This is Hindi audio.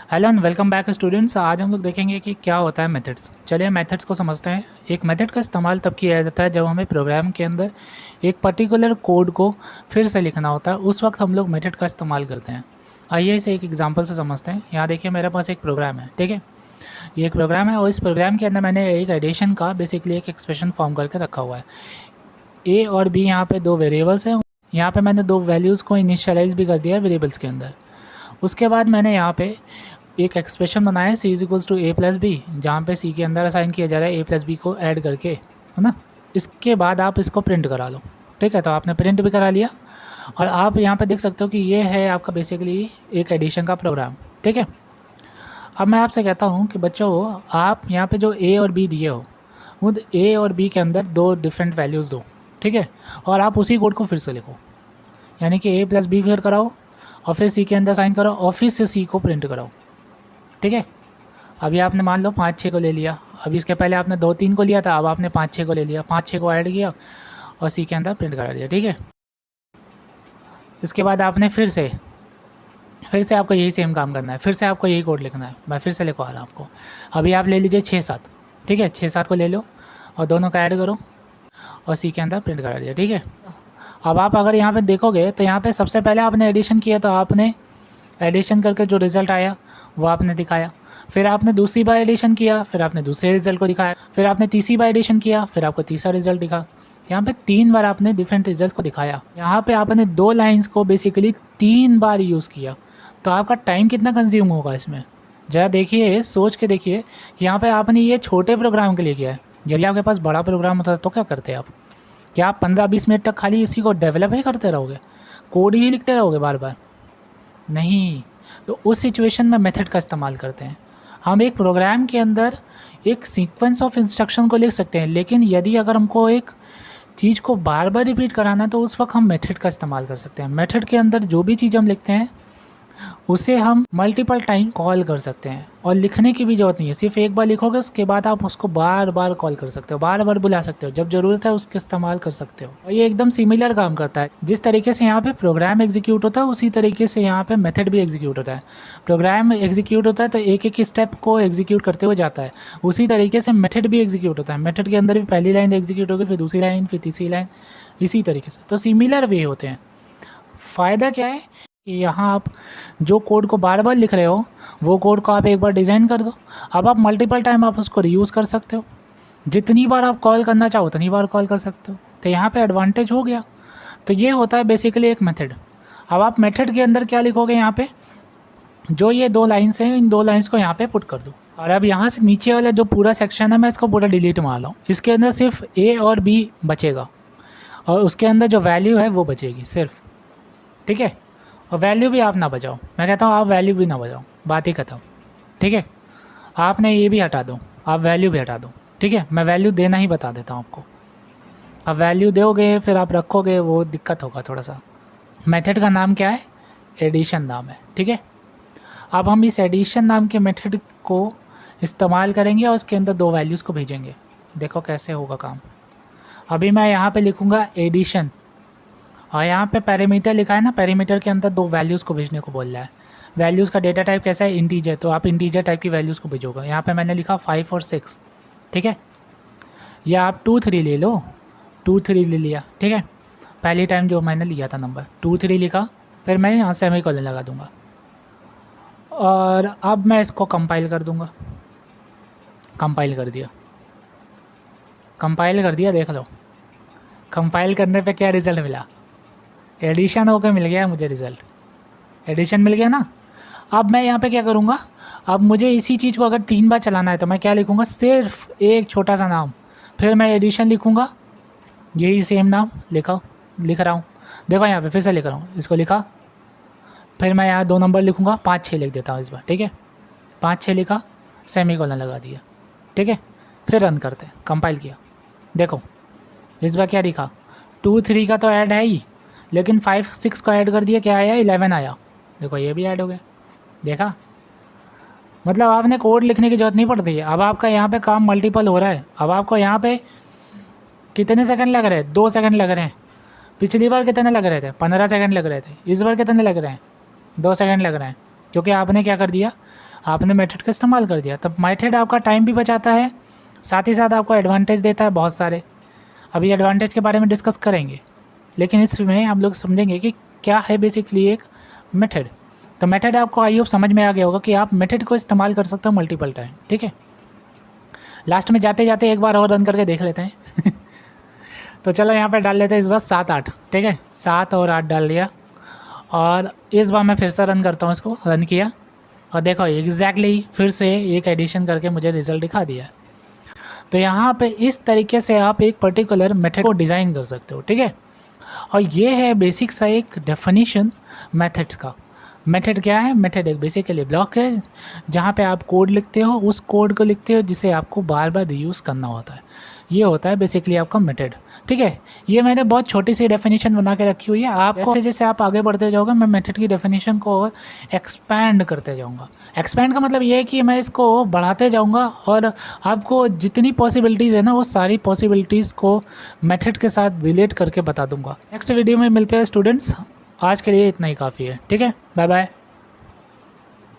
Hello and welcome back students. आज हम लोग देखेंगे कि क्या होता है मेथड्स। चलिए मेथड्स को समझते हैं। एक मेथड का इस्तेमाल तब किया जाता है जब हमें प्रोग्राम के अंदर एक पर्टिकुलर कोड को फिर से लिखना होता है, उस वक्त हम लोग मेथड का इस्तेमाल करते हैं। आइए इसे एक एग्जांपल से समझते हैं। यहाँ देखिए मेरे पास एक प्रोग्राम है, ठीक है। ये एक प्रोग्राम है और इस प्रोग्राम के अंदर मैंने एक एडिशन का बेसिकली एक एक्सप्रेशन फॉर्म करके रखा हुआ है। ए और बी यहाँ पे दो वेरिएबल्स हैं। यहाँ पे मैंने दो वैल्यूज़ को इनिशियलाइज भी कर दिया है वेरिएबल्स के अंदर। उसके बाद मैंने यहाँ पे एक एक्सप्रेशन बनाया है C is equals to A plus B, जहाँ पे सी के अंदर असाइन किया जा रहा है ए प्लस बी को ऐड करके, है ना। इसके बाद आप इसको प्रिंट करा लो, ठीक है। तो आपने प्रिंट भी करा लिया और आप यहाँ पे देख सकते हो कि ये है आपका बेसिकली एक एडिशन का प्रोग्राम, ठीक है। अब मैं आपसे कहता हूँ कि बच्चों आप यहाँ पे जो ए और बी दिए हो उन ए और बी के अंदर दो डिफरेंट वैल्यूज़ दो, ठीक है। और आप उसी कोड को फिर से लिखो, यानी कि ए प्लस बी फिर कराओ और फिर सी के अंदर साइन करो और फिर से सी को प्रिंट कराओ, ठीक है। अभी आपने मान लो 5-6 को ले लिया। अभी इसके पहले आपने 2-3 को लिया था, अब आपने 5-6 को ले लिया, 5-6 को ऐड किया और सी के अंदर प्रिंट करा दिया, ठीक है। इसके बाद आपने फिर से आपको यही सेम काम करना है, फिर से आपको यही कोड लिखना है। मैं फिर से लिखवा रहा हूँ आपको। अभी आप ले लीजिए 6-7, ठीक है। 6-7 को ले लो और दोनों का ऐड करो और सी के अंदर प्रिंट करा दिया, ठीक है। अब आप अगर यहाँ पे देखोगे तो यहाँ पे सबसे पहले आपने एडिशन किया, तो आपने एडिशन करके जो रिज़ल्ट आया वो आपने दिखाया। फिर आपने दूसरी बार एडिशन किया, फिर आपने दूसरे रिजल्ट को दिखाया। फिर आपने तीसरी बार एडिशन किया, फिर आपको तीसरा रिजल्ट दिखा। यहाँ पे 3 बार आपने डिफरेंट रिजल्ट को दिखाया। यहाँ पे आपने 2 लाइंस को बेसिकली 3 बार यूज़ किया, तो आपका टाइम कितना कंज्यूम होगा इसमें। जरा देखिए, सोच के देखिए। यहाँ पे आपने ये छोटे प्रोग्राम के लिए किया है। यदि आपके पास बड़ा प्रोग्राम होता तो क्या करते आप? क्या आप 15-20 मिनट तक खाली इसी को डेवलप ही करते रहोगे, कोड ही लिखते रहोगे बार बार? नहीं। तो उस सिचुएशन में मेथड का इस्तेमाल करते हैं। हम एक प्रोग्राम के अंदर एक सीक्वेंस ऑफ इंस्ट्रक्शन को लिख सकते हैं, लेकिन यदि अगर हमको एक चीज़ को बार बार रिपीट कराना है तो उस वक्त हम मेथड का इस्तेमाल कर सकते हैं। मेथड के अंदर जो भी चीज़ हम लिखते हैं उसे हम मल्टीपल टाइम कॉल कर सकते हैं और लिखने की भी ज़रूरत नहीं है। सिर्फ एक बार लिखोगे, उसके बाद आप उसको बार बार कॉल कर सकते हो, बार बार बुला सकते हो, जब ज़रूरत है उसके इस्तेमाल कर सकते हो। और ये एकदम सिमिलर काम करता है। जिस तरीके से यहाँ पे प्रोग्राम एग्जीक्यूट होता है उसी तरीके से यहाँ पे मेथड भी एग्जीक्यूट होता है। प्रोग्राम एग्जीक्यूट होता है तो एक एक स्टेप को एग्जीक्यूट करते हुए जाता है, उसी तरीके से मेथड भी एग्जीक्यूट होता है। मेथड के अंदर भी पहली लाइन एग्जीक्यूट होगी, फिर दूसरी लाइन, फिर तीसरी लाइन, इसी तरीके से। तो सिमिलर वे होते हैं। फ़ायदा क्या है कि यहाँ आप जो कोड को बार बार लिख रहे हो वो कोड को आप एक बार डिज़ाइन कर दो। अब आप मल्टीपल टाइम आप उसको रीयूज़ कर सकते हो, जितनी बार आप कॉल करना चाहो उतनी बार कॉल कर सकते हो। तो यहाँ पे एडवांटेज हो गया। तो ये होता है बेसिकली एक मेथड। अब आप मेथड के अंदर क्या लिखोगे, यहाँ पे जो ये 2 लाइन्स हैं, इन 2 लाइन्स को यहाँ पे पुट कर दो। और अब यहाँ से नीचे वाला जो पूरा सेक्शन है मैं इसको पूरा डिलीट मार रहा हूँ। इसके अंदर सिर्फ ए और बी बचेगा और उसके अंदर जो वैल्यू है वो बचेगी सिर्फ, ठीक है। और वैल्यू भी आप ना बजाओ, मैं कहता हूँ आप वैल्यू भी ना बजाओ, बात ही खत्म, ठीक है। आपने ये भी हटा दो, आप वैल्यू भी हटा दो, ठीक है। मैं वैल्यू देना ही बता देता हूँ आपको। अब वैल्यू दोगे फिर आप रखोगे, वो दिक्कत होगा थोड़ा सा। मेथड का नाम क्या है? एडिशन नाम है, ठीक है। अब हम इस एडिशन नाम के मेथड को इस्तेमाल करेंगे और उसके अंदर 2 वैल्यूज़ को भेजेंगे। देखो कैसे होगा काम। अभी मैं यहाँ पे लिखूँगा एडिशन और यहाँ पे पैरामीटर लिखा है ना, पैरामीटर के अंदर 2 वैल्यूज़ को भेजने को बोल रहा है। वैल्यूज़ का डेटा टाइप कैसा है? इंटीजर। तो आप इंटीजर टाइप की वैल्यूज़ को भेजोगे। यहाँ पे मैंने लिखा 5 और 6, ठीक है। या आप 2-3 ले लो, 2-3 ले लिया, ठीक है। पहली टाइम जो मैंने लिया था नंबर 2-3 लिखा, फिर मैं यहाँ सेमीकोलन लगा दूँगा और अब मैं इसको कंपाइल कर दूँगा। कंपाइल कर दिया, कंपाइल कर दिया, देख लो। कंपाइल करने पे क्या रिज़ल्ट मिला? एडिशन होकर मिल गया मुझे रिज़ल्ट, एडिशन मिल गया ना। अब मैं यहाँ पे क्या करूँगा, अब मुझे इसी चीज़ को अगर 3 बार चलाना है तो मैं क्या लिखूँगा? सिर्फ एक छोटा सा नाम, फिर मैं एडिशन लिखूँगा, यही सेम नाम लिख रहा हूँ। देखो यहाँ पे फिर से लिख रहा हूँ, इसको लिखा, फिर मैं यहाँ 2 नंबर लिखूँगा, 5-6 लिख देता हूँ इस बार, ठीक है। 5-6 लिखा, सेमीकोलन लगा दिया, ठीक है। फिर रन करते हैं, कंपाइल किया, देखो इस बार क्या दिखा? 2-3 का तो ऐड है ही, लेकिन 5-6 को ऐड कर दिया, क्या आया? 11 आया। देखो ये भी ऐड हो गया, देखा। मतलब आपने कोड लिखने की ज़रूरत नहीं पड़ती है। अब आपका यहाँ पे काम मल्टीपल हो रहा है। अब आपको यहाँ पे कितने सेकंड लग रहे हैं? 2 सेकंड लग रहे हैं। पिछली बार कितने लग रहे थे? 15 सेकंड लग रहे थे। इस बार कितने लग रहे हैं? 2 सेकंड लग रहे हैं, क्योंकि आपने क्या कर दिया, आपने मेथड का इस्तेमाल कर दिया। तब मेथड आपका टाइम भी बचाता है, साथ ही साथ आपको एडवांटेज देता है बहुत सारे। अभी एडवांटेज के बारे में डिस्कस करेंगे, लेकिन इसमें हम लोग समझेंगे कि क्या है बेसिकली एक मेथड। तो मेथड आपको आई होप समझ में आ गया होगा कि आप मेथड को इस्तेमाल कर सकते हो मल्टीपल टाइम, ठीक है। लास्ट में जाते जाते एक बार और रन करके देख लेते हैं तो चलो यहाँ पे डाल लेते हैं इस बार 7-8, ठीक है। 7 और 8 डाल दिया, और इस बार मैं फिर से रन करता हूँ, इसको रन किया और देखो एग्जैक्टली फिर से एक एडिशन करके मुझे रिज़ल्ट दिखा दिया। तो यहाँ पे इस तरीके से आप एक पर्टिकुलर मेथड को डिज़ाइन कर सकते हो, ठीक है। और ये है बेसिक सा एक डेफिनेशन मेथड्स का। मेथड क्या है? मेथड एक बेसिकली ब्लॉक है जहाँ पे आप कोड लिखते हो, उस कोड को लिखते हो जिसे आपको बार बार रीयूज़ करना होता है। ये होता है बेसिकली आपका मेथड, ठीक है। ये मैंने बहुत छोटी सी डेफिनेशन बना के रखी हुई है। आप जैसे जैसे आप आगे बढ़ते जाओगे मैं मेथड की डेफिनेशन को और एक्सपैंड करते जाऊँगा। एक्सपैंड का मतलब ये है कि मैं इसको बढ़ाते जाऊँगा और आपको जितनी पॉसिबिलिटीज़ है ना वो सारी पॉसिबिलिटीज़ को मेथड के साथ रिलेट करके बता दूँगा। नेक्स्ट वीडियो में मिलते हैं स्टूडेंट्स। आज के लिए इतना ही काफ़ी है, ठीक है। Bye bye.